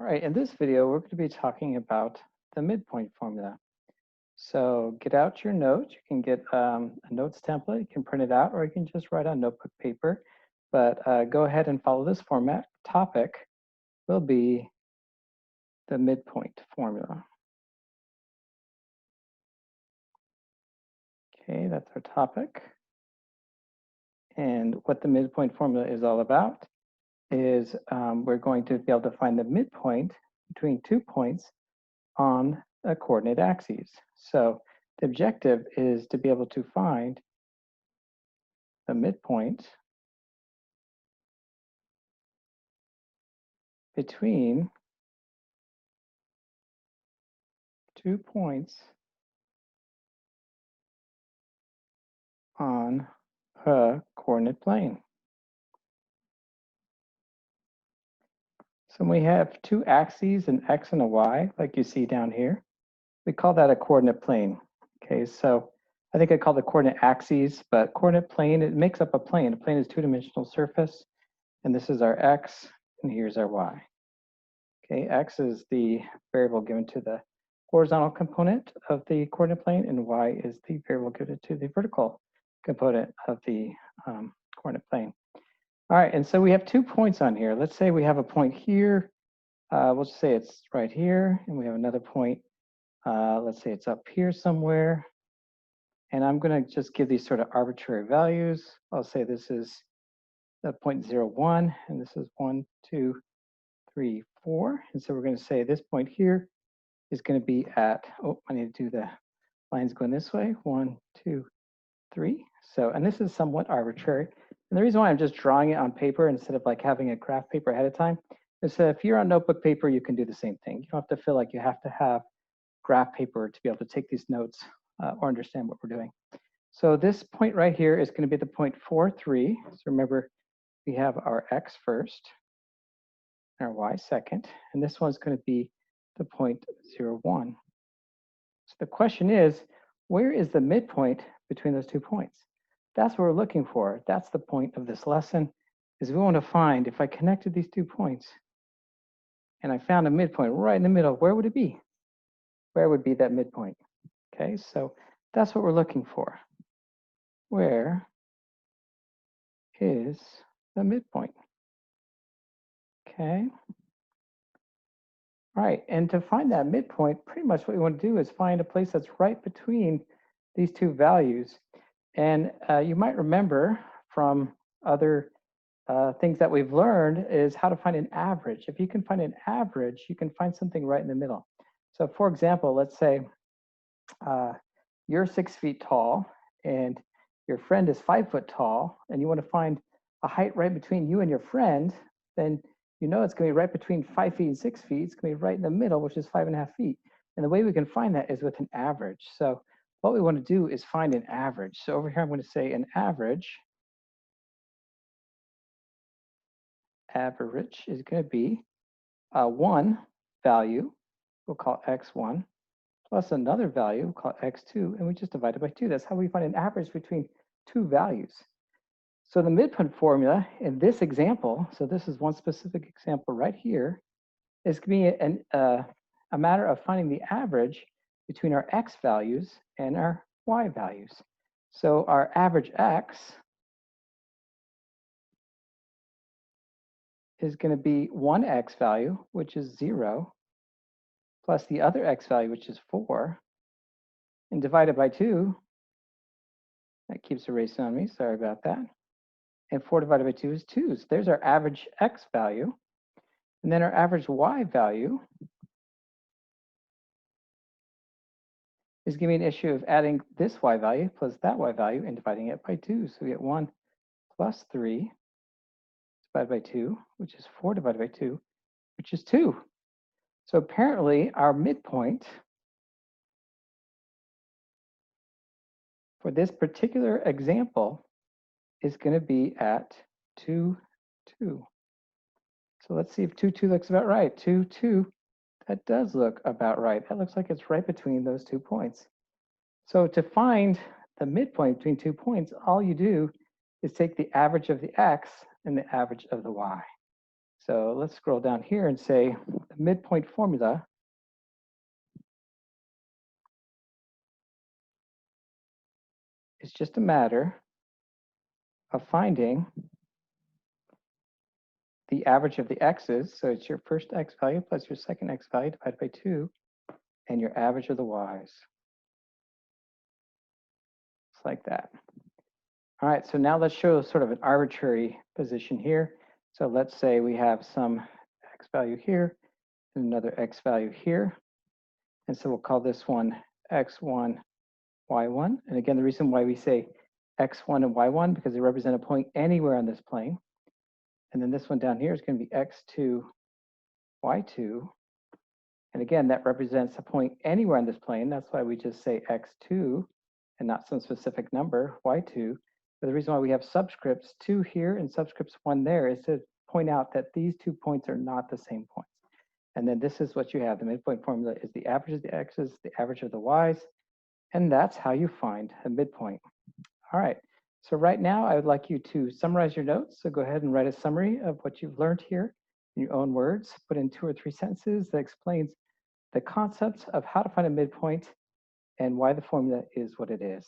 All right, in this video, we're going to be talking about the midpoint formula. So get out your notes. You can get a notes template. You can print it out, or you can just write on notebook paper. But go ahead and follow this format. Topic will be the midpoint formula. Okay, that's our topic. And what the midpoint formula is all about is we're going to be able to find the midpoint between 2 points on a coordinate axes. So the objective is to be able to find the midpoint between 2 points on a coordinate plane. So we have 2 axes, an x and a y, like you see down here. We call that a coordinate plane. Okay, so I think I call the coordinate axes, but coordinate plane, it makes up a plane. A plane is 2-dimensional surface, and this is our x, and here's our y. Okay, x is the variable given to the horizontal component of the coordinate plane, and y is the variable given to the vertical component of the coordinate plane. All right, and so we have 2 points on here. Let's say we have a point here. We'll just say it's right here, and we have another point. Let's say it's up here somewhere. And I'm going to just give these sort of arbitrary values. I'll say this is the 0.01, and this is 1, 2, 3, 4. And so we're going to say this point here is going to be at, oh, I need to do the lines going this way, 1, 2, 3. So, and this is somewhat arbitrary. And the reason why I'm just drawing it on paper instead of like having a graph paper ahead of time is that if you're on notebook paper, you can do the same thing. You don't have to feel like you have to have graph paper to be able to take these notes or understand what we're doing. So this point right here is going to be the point 4,3. So remember, we have our x first, and our y second, and this one's going to be the point 0,1. So the question is, where is the midpoint between those 2 points? That's what we're looking for. That's the point of this lesson, is we want to find, if I connected these 2 points and I found a midpoint right in the middle, where would it be? Where would be that midpoint? Okay, so that's what we're looking for. Where is the midpoint? Okay. All right, and to find that midpoint, pretty much what we want to do is find a place that's right between these 2 values. And you might remember from other things that we've learned is how to find an average. If you can find an average, you can find something right in the middle. So for example, let's say you're 6 feet tall and your friend is 5 foot tall, and you want to find a height right between you and your friend, then you know it's going to be right between 5 feet and 6 feet. It's going to be right in the middle, which is 5.5 feet. And the way we can find that is with an average. So what we want to do is find an average. So over here, I'm going to say an average. Average is going to be one value, we'll call x1, plus another value, we'll call x2, and we just divide it by 2. That's how we find an average between 2 values. So the midpoint formula in this example, so this is one specific example right here, is going to be a matter of finding the average between our x values and our y values. So our average x is going to be one x value, which is 0, plus the other x value, which is 4, and divided by 2. That keeps erasing on me, sorry about that. And 4 divided by 2 is 2. So there's our average x value. And then our average y value is giving me an issue of adding this y value plus that y value and dividing it by 2. So we get 1 plus 3 divided by 2, which is 4 divided by 2, which is 2. So apparently our midpoint for this particular example is going to be at 2, 2. So let's see if 2, 2 looks about right. 2, 2, that does look about right. That looks like it's right between those 2 points. So to find the midpoint between 2 points, all you do is take the average of the x and the average of the y. So let's scroll down here and say the midpoint formula is just a matter of finding the average of the x's. So it's your first x value plus your second x value divided by 2, and your average of the y's. Just like that. All right, so now let's show sort of an arbitrary position here. So let's say we have some x value here and another x value here. And so we'll call this one x1, y1. And again, the reason why we say x1 and y1, because they represent a point anywhere on this plane. And then this one down here is going to be x2, y2. And again, that represents a point anywhere on this plane. That's why we just say x2 and not some specific number, y2. But the reason why we have subscripts 2 here and subscripts 1 there is to point out that these 2 points are not the same points. And then this is what you have. The midpoint formula is the average of the x's, the average of the y's, and that's how you find a midpoint. All right, so right now I would like you to summarize your notes. So go ahead and write a summary of what you've learned here in your own words. Put in 2 or 3 sentences that explains the concepts of how to find a midpoint and why the formula is what it is.